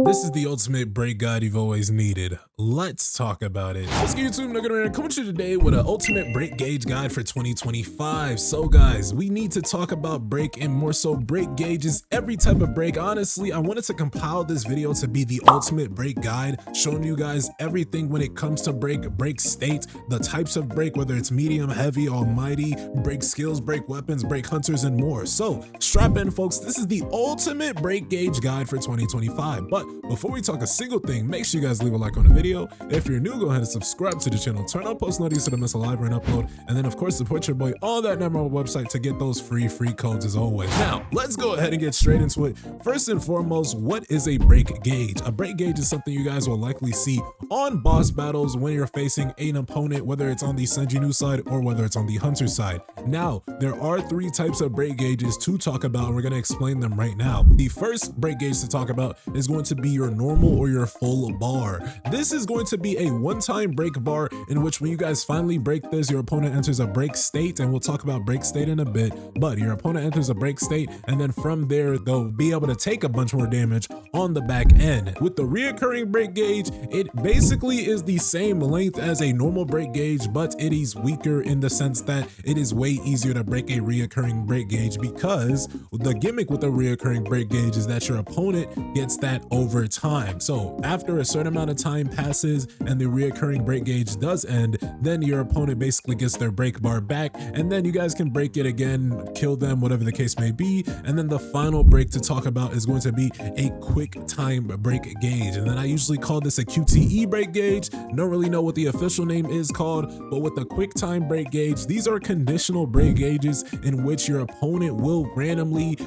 This is the ultimate break guide you've always needed. Let's talk about it. What's good, YouTube? NoGoodEman coming to you today with an ultimate break gauge guide for 2025. So guys, we need to talk about break and more so break gauges, every type of break. Honestly, I wanted to compile this video to be the ultimate break guide, showing you guys everything when it comes to break state, the types of break, whether it's medium, heavy, almighty, break skills, break weapons, break hunters, and more. So strap in, folks. This is the ultimate break gauge guide for 2025. But before we talk a single thing, make sure you guys leave a like on the video. If you're new, go ahead and subscribe to the channel, turn on post notifications so to miss a live or an upload, and then of course support your boy on that number on the website to get those free codes as always. Now let's go ahead and get straight into it. First and foremost, what is a break gauge? A break gauge is something you guys will likely see on boss battles when you're facing an opponent, whether it's on the Senjinu side or whether it's on the hunter side. Now there are three types of break gauges to talk about, and we're going to explain them right now. The first break gauge to talk about is going to be your normal or your full bar. This is going to be a one-time break bar in which when you guys finally break this, your opponent enters a break state, and we'll talk about break state in a bit, but your opponent enters a break state, and then from there they'll be able to take a bunch more damage on the back end. With the reoccurring break gauge, it basically is the same length as a normal break gauge, but it is weaker in the sense that it is way easier to break a reoccurring break gauge, because the gimmick with a reoccurring break gauge is that your opponent gets that over time. So after a certain amount of time passes and the reoccurring break gauge does end, then your opponent basically gets their break bar back, and then you guys can break it again, kill them, whatever the case may be. And then the final break to talk about is going to be a quick time break gauge, and then I usually call this a QTE break gauge. Don't really know what the official name is called, but with the quick time break gauge, these are conditional break gauges in which your opponent will randomly,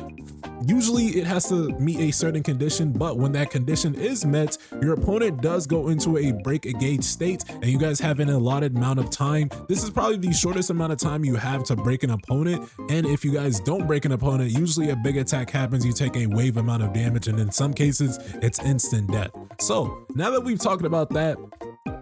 usually it has to meet a certain condition, but when that condition is met, your opponent does go into a break gauge state, and you guys have an allotted amount of time. This is probably the shortest amount of time you have to break an opponent, and if you guys don't break an opponent, usually a big attack happens, you take a wave amount of damage, and in some cases it's instant death. So now that we've talked about that,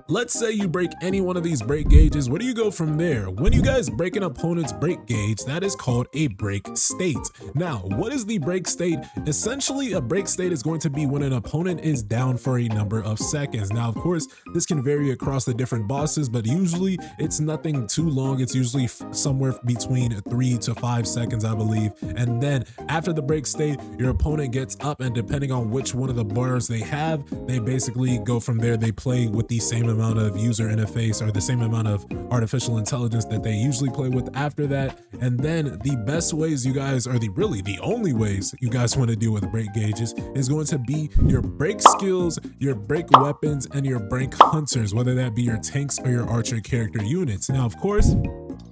let's say you break any one of these break gauges. Where do you go from there? When you guys break an opponent's break gauge, that is called a break state. Now, what is the break state? Essentially, a break state is going to be when an opponent is down for a number of seconds. Now, of course, this can vary across the different bosses, but usually it's nothing too long. It's usually somewhere between 3 to 5 seconds, I believe. And then after the break state, your opponent gets up, and depending on which one of the bars they have, they basically go from there. They play with the same amount of user interface or the same amount of artificial intelligence that they usually play with after that. And then the best ways you guys, or really the only ways you guys want to deal with break gauges, is going to be your break skills, your break weapons, and your break hunters, whether that be your tanks or your archer character units. Now, of course,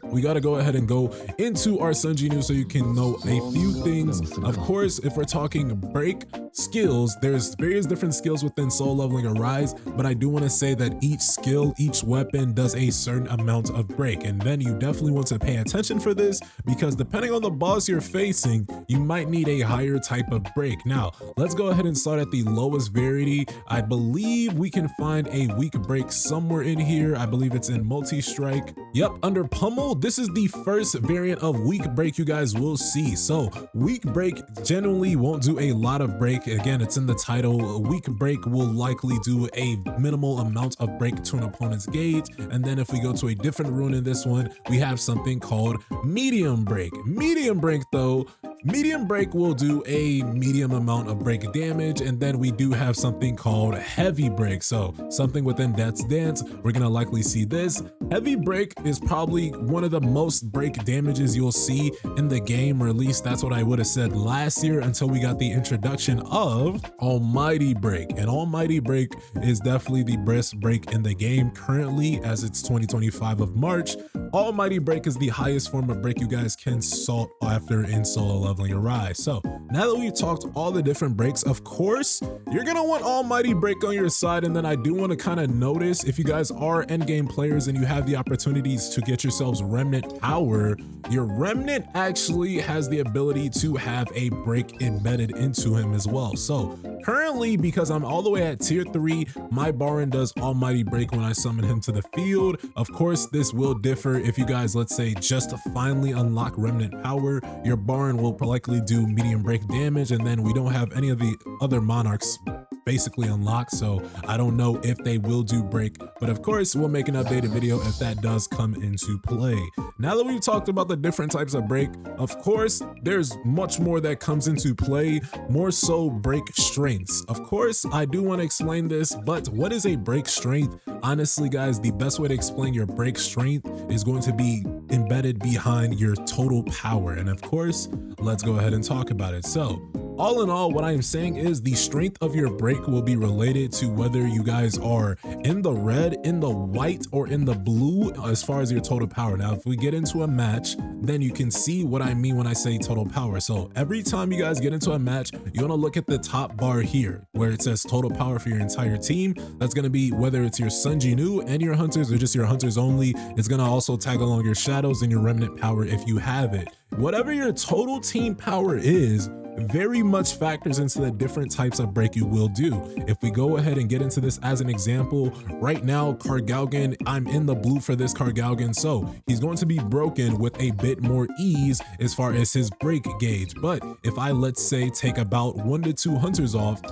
we got to go ahead and go into our Senjinu so you can know a few things. Of course, if we're talking break skills, there's various different skills within Soul Leveling Arise, but I do want to say that each skill, each weapon does a certain amount of break, and then you definitely want to pay attention for this, because depending on the boss you're facing, you might need a higher type of break. Now, let's go ahead and start at the lowest variety. I believe we can find a weak break somewhere in here. I believe it's in multi-strike. Yep, under Pummel. This is the first variant of weak break you guys will see. So weak break generally won't do a lot of break. Again, it's in the title. A weak break will likely do a minimal amount of break to an opponent's gauge. And then if we go to a different rune in this one, we have something called medium break. Medium break though, medium break will do a medium amount of break damage, and then we do have something called heavy break. So something within Death's Dance, we're gonna likely see this. Heavy break is probably one of the most break damages you'll see in the game, or at least that's what I would have said last year until we got the introduction of Almighty Break. And Almighty Break is definitely the best break in the game currently, as it's 2025 of March. Almighty Break is the highest form of break you guys can salt after in Solo Leveling Arise. So now that we've talked all the different breaks, of course, you're gonna want Almighty Break on your side. And then I do want to kind of notice, if you guys are endgame players and you have the opportunities to get yourselves Remnant Power, your Remnant actually has the ability to have a break embedded into him as well. So currently, because I'm all the way at tier 3, my Baron does Almighty Break when I summon him to the field. Of course, this will differ if you guys, let's say, just finally unlock Remnant Power. Your Baron will likely do medium break damage, and then we don't have any of the other monarchs basically unlocked, so I don't know if they will do break, but of course we'll make an updated video if that does come into play. Now that we've talked about the different types of break, of course there's much more that comes into play, more so break strengths. Of course I do want to explain this, but what is a break strength? Honestly guys, the best way to explain your break strength is going to be embedded behind your total power, and of course let's go ahead and talk about it. So all in all, what I am saying is the strength of your break will be related to whether you guys are in the red, in the white, or in the blue as far as your total power. Now, if we get into a match, then you can see what I mean when I say total power. So every time you guys get into a match, you want to look at the top bar here where it says total power for your entire team. That's going to be whether it's your Sun Jinwoo and your hunters or just your hunters only. It's going to also tag along your shadows and your remnant power if you have it. Whatever your total team power is, very much factors into the different types of break you will do. If we go ahead and get into this as an example, right now KARGALGAN, I'm in the blue for this KARGALGAN, so he's going to be broken with a bit more ease as far as his break gauge. But if I, let's say, take about 1 to 2 hunters off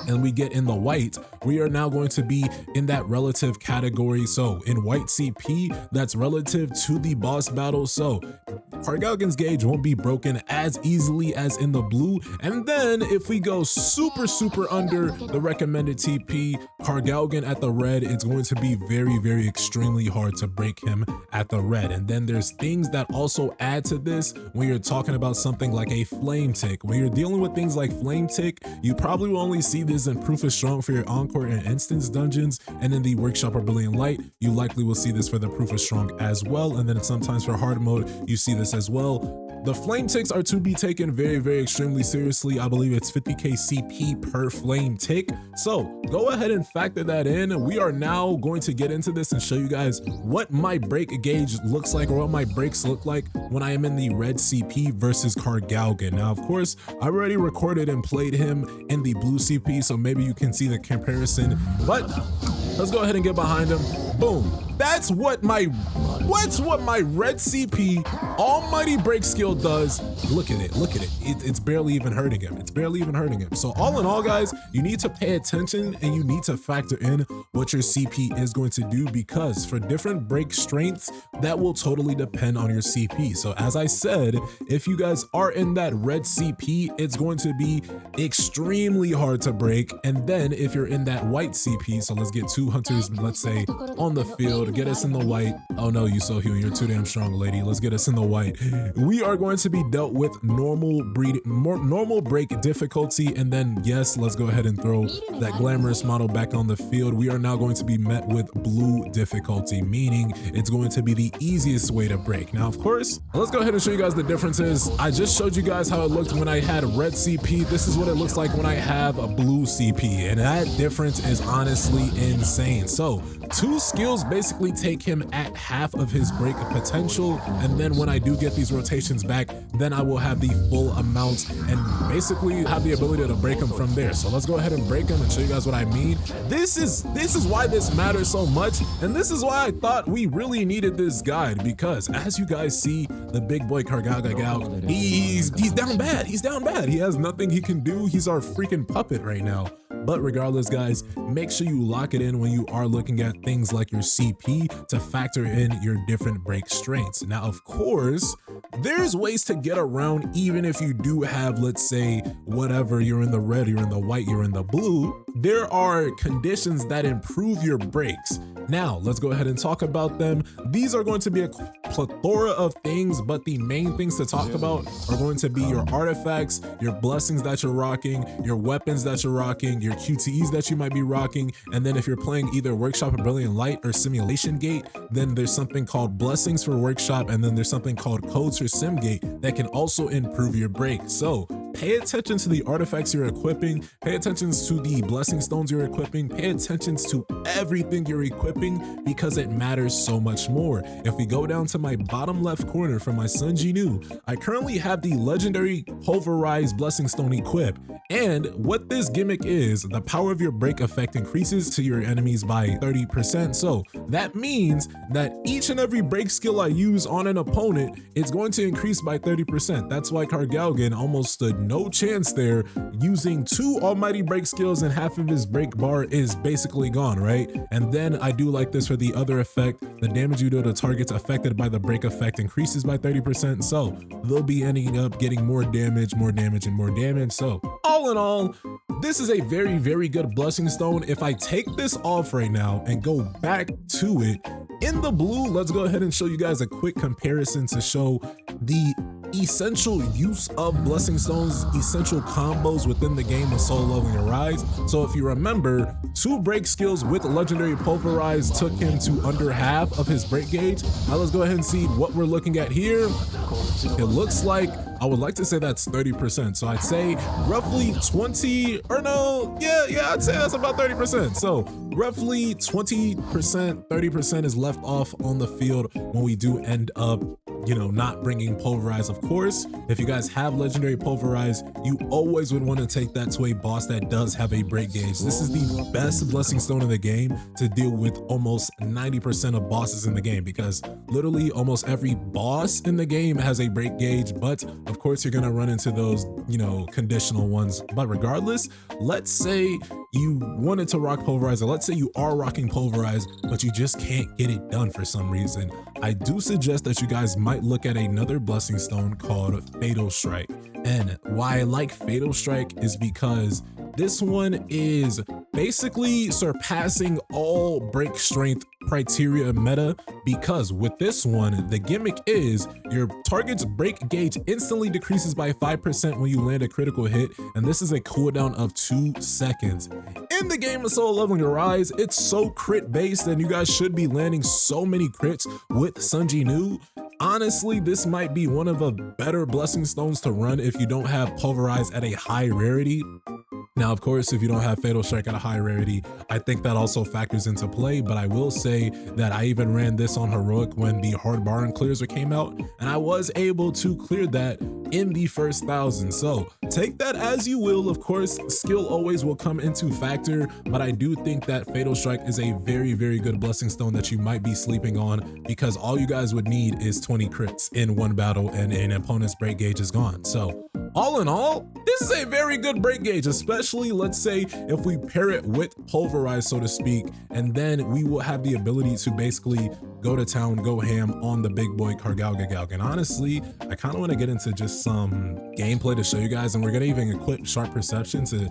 and we get in the white, we are now going to be in that relative category. So in white CP, that's relative to the boss battle, so KARGALGAN's gauge won't be broken as easily as in the blue. And then if we go super under the recommended TP, KARGALGAN at the red, it's going to be very extremely hard to break him at the red. And then there's things that also add to this when you're talking about something like a flame tick. When you're dealing with things like flame tick, you probably will only see this in Proof is Strong for your Encore and Instance dungeons, and in the Workshop or Brilliant Light, you likely will see this for the Proof is Strong as well. And then sometimes for hard mode, you see this as well. The flame ticks are to be taken very extremely seriously. I believe it's 50k CP per flame tick. So go ahead and factor that in. We are now going to get into this and show you guys what my break gauge looks like, or what my breaks look like when I am in the red CP versus KARGALGAN. Now, of course, I already recorded and played him in the blue CP, so maybe you can see the comparison, but let's go ahead and get behind him. Boom. That's what my red CP almighty break skill does. Look at it, it's barely even hurting him. So all in all guys, you need to pay attention and you need to factor in what your CP is going to do, because for different break strengths, that will totally depend on your CP. So as I said, if you guys are in that red CP, it's going to be extremely hard to break. And then if you're in that white CP, so let's get 2 hunters, let's say, on the field, get us in the white. Oh no, you so human, you're too damn strong, lady. Let's get us in the white. We are going to be dealt with normal break difficulty, and then yes, let's go ahead and throw that glamorous model back on the field. We are now going to be met with blue difficulty, meaning it's going to be the easiest way to break. Now, of course, let's go ahead and show you guys the differences. I just showed you guys how it looked when I had red CP. This is what it looks like when I have a blue CP, and that difference is honestly insane. So 2 skills basically take him at half of his break potential, and then when I do get these rotations back, then I will have the full amount and basically have the ability to break him from there. So let's go ahead and break him and show you guys what I mean. This is why this matters so much, and this is why I thought we really needed this guide, because as you guys see, the big boy KARGALGAN, he's down bad. He has nothing he can do. He's our freaking puppet right now. But regardless guys, make sure you lock it in when you are looking at things like your CP to factor in your different break strengths. Now, of course, there's ways to get around even if you do have, let's say, whatever, you're in the red, you're in the white, you're in the blue. There are conditions that improve your breaks. Now, let's go ahead and talk about them. These are going to be a plethora of things, but the main things to talk about are going to be your artifacts, your blessings that you're rocking, your weapons that you're rocking, your QTEs that you might be rocking, and then if you're playing either Workshop or Brilliant Light or Simulation Gate, then there's something called blessings for Workshop, and then there's something called codes for Simgate that can also improve your break. So pay attention to the artifacts you're equipping, pay attention to the blessing stones you're equipping, pay attention to everything you're equipping, because it matters so much more. If we go down to my bottom left corner for my Sun Jinwoo, I currently have the legendary pulverized blessing stone equipped, and what this gimmick is, the power of your break effect increases to your enemies by 30%. So that means that each and every break skill I use on an opponent, it's going to increase by 30%. That's why KARGALGAN almost stood no chance there. Using 2 almighty break skills and half of his break bar is basically gone, right? And then I do like this for the other effect. The damage you do to targets affected by the break effect increases by 30%, so they'll be ending up getting more damage, and more damage. So all in all, this is a very, very good blessing stone. If I take this off right now and go back to it, in the blue, let's go ahead and show you guys a quick comparison to show the essential use of blessing stones, essential combos within the game of Soul Leveling Arise. So if you remember, 2 break skills with legendary Pulverize took him to under half of his break gauge. Now let's go ahead and see what we're looking at here. It looks like, I would like to say that's 30%. So I'd say roughly 20, or no, yeah, I'd say that's about 30%. So roughly 20%, 30% is left off on the field when we do end up, you know, not bringing Pulverize. Of course, if you guys have legendary Pulverize, you always would want to take that to a boss that does have a break gauge. This is the best blessing stone in the game to deal with almost 90% of bosses in the game, because literally almost every boss in the game has a break gauge, but of course you're gonna run into those, you know, conditional ones. But regardless, let's say you wanted to rock Pulverize, or let's say you are rocking Pulverize, but you just can't get it done for some reason. I do suggest that you guys might look at another blessing stone called Fatal Strike. And why I like Fatal Strike is because this one is basically surpassing all break strength criteria meta, because with this one, the gimmick is your target's break gauge instantly decreases by 5% when you land a critical hit, and this is a cooldown of 2 seconds. In the game of Soul Leveling Arise, it's so crit based, and you guys should be landing so many crits with Sunji Nu. Honestly, this might be one of the better blessing stones to run if you don't have Pulverize at a high rarity. Now, of course, if you don't have Fatal Strike at a high rarity, I think that also factors into play, but I will say that I even ran this on Heroic when the Hard Baron clears came out, and I was able to clear that in the first 1,000. So take that as you will. Of course, skill always will come into factor, but I do think that Fatal Strike is a very, very good blessing stone that you might be sleeping on, because all you guys would need is 20 crits in one battle and an opponent's break gauge is gone. So all in all, this is a very good break gauge, especially let's say if we pair it with Pulverize, so to speak, and then we will have the ability to basically go to town, go ham on the big boy KARGALGAN. And honestly, I kind of want to get into just some gameplay to show you guys, and we're gonna even equip Sharp Perception to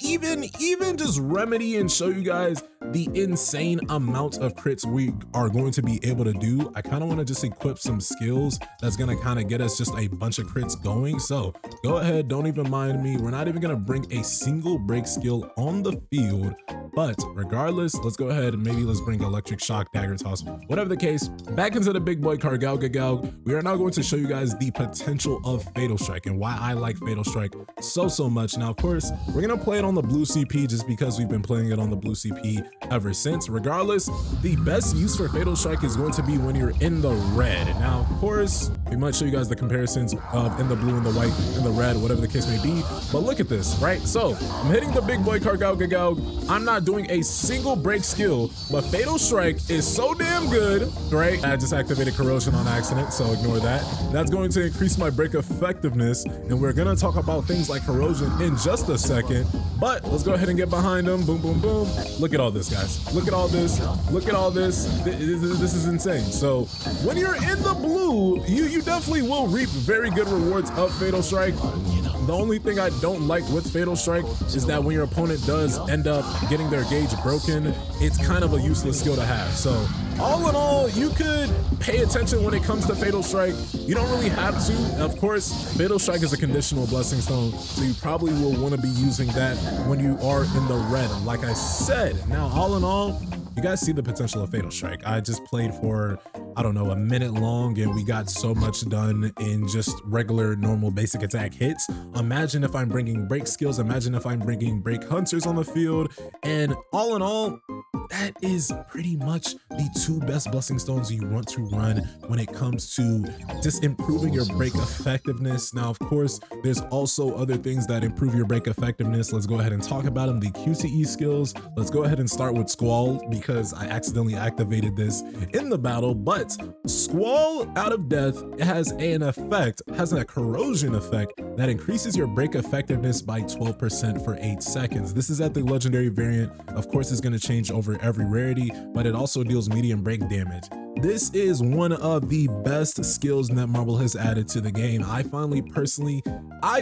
even just remedy and show you guys the insane amount of crits we are going to be able to do. I kind of want to just equip some skills that's gonna kind of get us just a bunch of crits going. So go ahead, don't even mind me. We're not even gonna bring a single break skill on the field, but regardless, let's go ahead and maybe let's bring Electric Shock, Dagger Toss, whatever the case. Back into the big boy KARGALGAN. We are now going to show you guys the potential of Fatal Strike and why I like Fatal Strike so much. Now, of course, we're gonna play it on the blue CP just because we've been playing it on the blue CP ever since. Regardless, the best use for Fatal Strike is going to be when you're in the red. Now, of course, we might show you guys the comparisons of in the blue and the white and the red, whatever the case may be, but look at this, right? So I'm hitting the big boy KARGALGAN. I'm not doing a single break skill, but Fatal Strike is so damn good, right? I just activated Corrosion on accident, so ignore that. That's going to increase my break effectiveness, and we're gonna talk about things like Corrosion in just a second, but let's go ahead and get behind them. Boom, boom, boom. Look at all this, guys. Look at all this. Look at all this. This is insane. So when you're in the blue, you definitely will reap very good rewards of Fatal Strike. The only thing I don't like with Fatal Strike is that when your opponent does end up getting their gauge broken, it's kind of a useless skill to have. So all in all, you could pay attention when it comes to Fatal Strike. You don't really have to. Of course, Fatal Strike is a conditional blessing stone, so you probably will want to be using that when you are in the red, like I said. Now, all in all, you guys see the potential of Fatal Strike. I just played for, I don't know, a minute long, and we got so much done in just regular, normal, basic attack hits. Imagine if I'm bringing break skills. Imagine if I'm bringing break hunters on the field. And all in all, that is pretty much the 2 best blessing stones you want to run when it comes to just improving your break effectiveness. Now, of course, there's also other things that improve your break effectiveness. Let's go ahead and talk about them. The QTE skills. Let's go ahead and start with Squall because I accidentally activated this in the battle, but Squall out of death has an effect, has a corrosion effect that increases your break effectiveness by 12% for 8 seconds. This is at the legendary variant. Of course, it's going to change over every rarity, but it also deals medium break damage. This is one of the best skills Netmarble has added to the game. I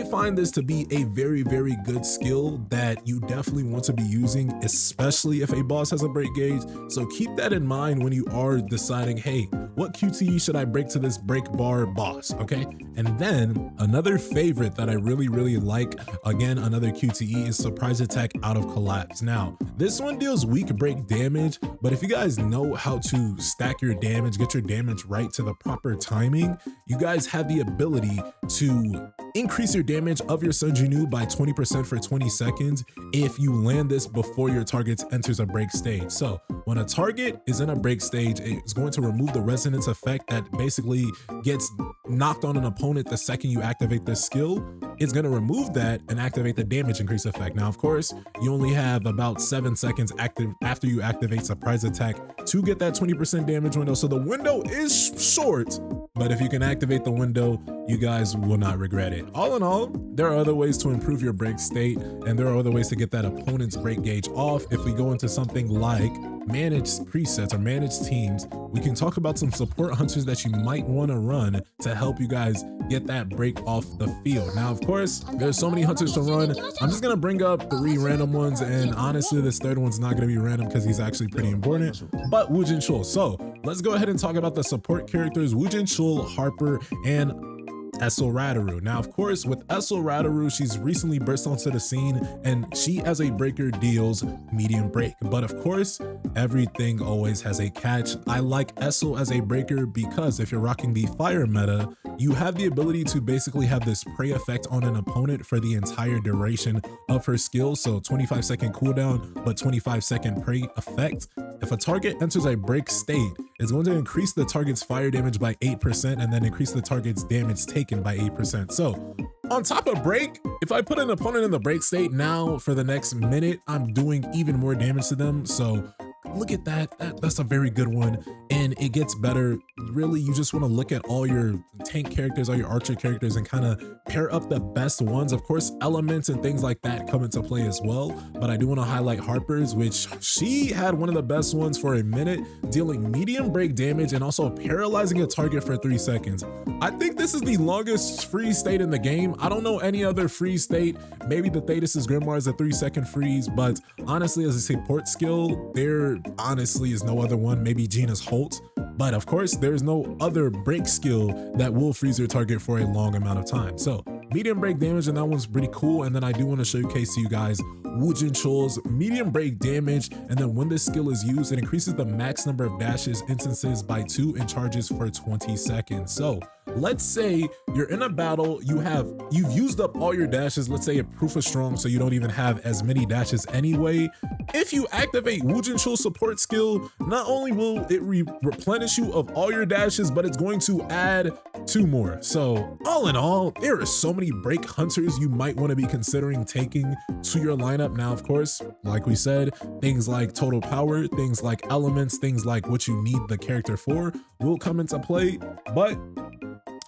find this to be a very, very good skill that you definitely want to be using, especially if a boss has a break gauge. So keep that in mind when you are deciding, hey, what QTE should I break to this break bar boss, okay? And then another favorite that I really, really like, again, another QTE is Surprise Attack out of Collapse. Now, this one deals weak break damage, but if you guys know how to stack your damage, get your damage right to the proper timing, you guys have the ability to increase your damage of your Sunjinu by 20% for 20 seconds if you land this before your target enters a break stage. So when a target is in a break stage, it's going to remove the resonance effect that basically gets knocked on an opponent the second you activate this skill. It's going to remove that and activate the damage increase effect. Now, of course, you only have about 7 seconds active after you activate Surprise Attack to get that 20% damage window. So the window is short, but if you can activate the window, you guys will not regret it. All in all, there are other ways to improve your break state, and there are other ways to get that opponent's break gauge off. If we go into something like managed presets or managed teams, we can talk about some support hunters that you might want to run to help you guys get that break off the field. Now, of course, there's so many hunters to run. I'm just going to bring up 3 random ones, and honestly, this third one's not going to be random because he's actually pretty important, but Woojin Chul. So let's go ahead and talk about the support characters, Woojin Chul, Harper, and Essel Radaru. Now, of course, with Essel Radaru, she's recently burst onto the scene, and she as a breaker deals medium break. But of course, everything always has a catch. I like Essel as a breaker because if you're rocking the fire meta, you have the ability to basically have this prey effect on an opponent for the entire duration of her skill. So 25-second cooldown, but 25-second prey effect. If a target enters a break state, it's going to increase the target's fire damage by 8% and then increase the target's damage taken by 8%. So on top of break, if I put an opponent in the break state now for the next minute, I'm doing even more damage to them. So look at that. That's a very good one. And it gets better. Really, you just want to look at all your tank characters, all your archer characters, and kind of pair up the best ones. Of course, elements and things like that come into play as well. But I do want to highlight Harper's, which she had one of the best ones for a minute, dealing medium break damage and also paralyzing a target for 3 seconds. I think this is the longest freeze state in the game. I don't know any other freeze state. Maybe the Thetis' Grimoire is a 3-second freeze, but honestly, as a support skill, there honestly is no other one. Maybe Gina's Holt. But of course, there's no other break skill that will freeze your target for a long amount of time. So medium break damage, and that one's pretty cool. And then I do want to showcase to you guys Woojin Chul's medium break damage. And then when this skill is used, it increases the max number of dashes instances by 2 and charges for 20 seconds. So let's say you're in a battle, you've used up all your dashes. Let's say a proof of strong, so you don't even have as many dashes anyway. If you activate Woojin Chul's support skill, not only will it replenish you of all your dashes, but it's going to add 2 more. So all in all, there are so many break hunters you might want to be considering taking to your lineup. Now, of course, like we said, things like total power, things like elements, things like what you need the character for will come into play. But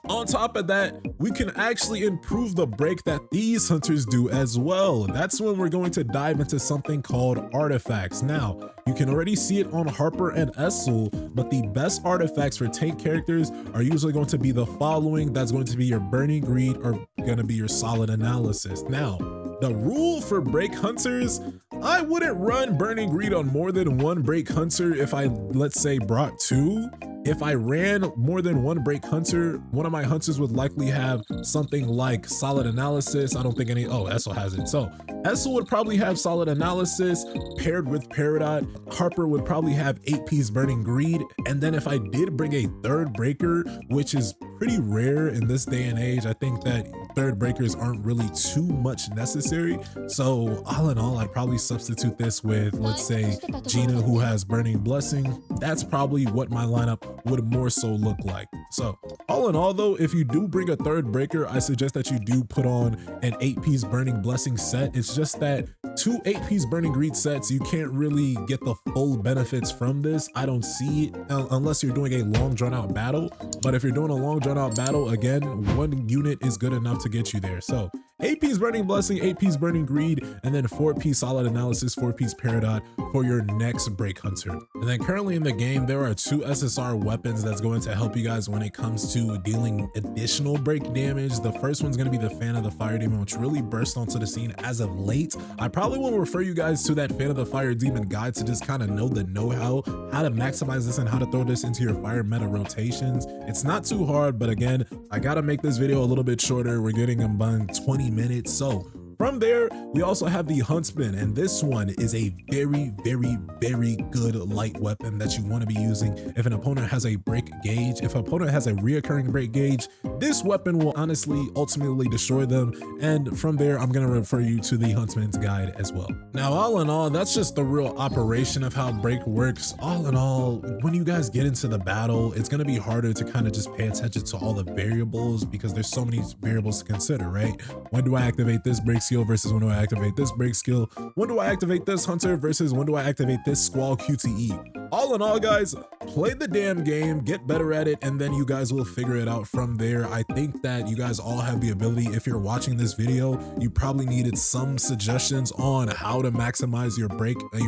on top of that, we can actually improve the break that these hunters do as well. That's when we're going to dive into something called artifacts. Now, you can already see it on Harper and Essel, but the best artifacts for tank characters are usually going to be the following. That's going to be your Burning Greed or going to be your Solid Analysis. Now, the rule for break hunters, I wouldn't run Burning Greed on more than 1 break hunter if I, let's say, brought 2. if I ran more than one break hunter, one of my hunters would likely have something like solid analysis. I don't think any, oh, Essel has it. So Essel would probably have solid analysis paired with Peridot. Harper would probably have 8P's burning greed. And then if I did bring a third breaker, which is pretty rare in this day and age, I think that third breakers aren't really too much necessary. So all in all, I'd probably substitute this with, let's say, Gina, who has burning blessing. That's probably what my lineup would more so look like. So all in all though, if you do bring a third breaker, I suggest that you do put on an 8P's burning blessing set. It's just that 2 8P's burning greed sets, you can't really get the full benefits from this. I don't see it unless you're doing a long drawn out battle. But if you're doing a long drawn out battle, again, one unit is good enough to get you there. So 8P's burning blessing, 8P's burning greed, and then 4P solid analysis, 4P's Peridot for your next break hunter. And then currently in the game, there are 2 SSR weapons that's going to help you guys when it comes to dealing additional break damage. The first one's going to be the Fan of the Fire Demon, which really burst onto the scene as of late. I probably will refer you guys to that Fan of the Fire Demon guide to just kind of know the know-how, how to maximize this and how to throw this into your fire meta rotations. It's not too hard, but again, I gotta make this video a little bit shorter. We're getting about 20 minutes. So from there, we also have the Huntsman, and this one is a very, very, very good light weapon that you want to be using if an opponent has a break gauge. If an opponent has a reoccurring break gauge, this weapon will honestly ultimately destroy them. And from there, I'm going to refer you to the Huntsman's guide as well. Now, all in all, that's just the real operation of how break works. All in all, when you guys get into the battle, it's going to be harder to kind of just pay attention to all the variables because there's so many variables to consider, right? When do I activate this break skill versus when do I activate this break skill? When do I activate this hunter versus when do I activate this squall QTE? All in all, guys, play the damn game, get better at it, and then you guys will figure it out from there. I think that you guys all have the ability. If you're watching this video, you probably needed some suggestions on how to maximize your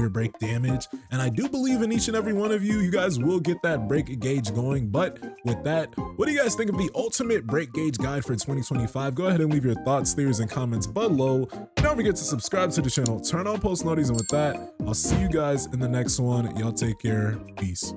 break damage. And I do believe in each and every one of you, you guys will get that break gauge going. But with that, what do you guys think of the ultimate break gauge guide for 2025? Go ahead and leave your thoughts, theories, and comments below. Don't forget to subscribe to the channel, turn on post notifications, and with that, I'll see you guys in the next one. Y'all take care. Peace.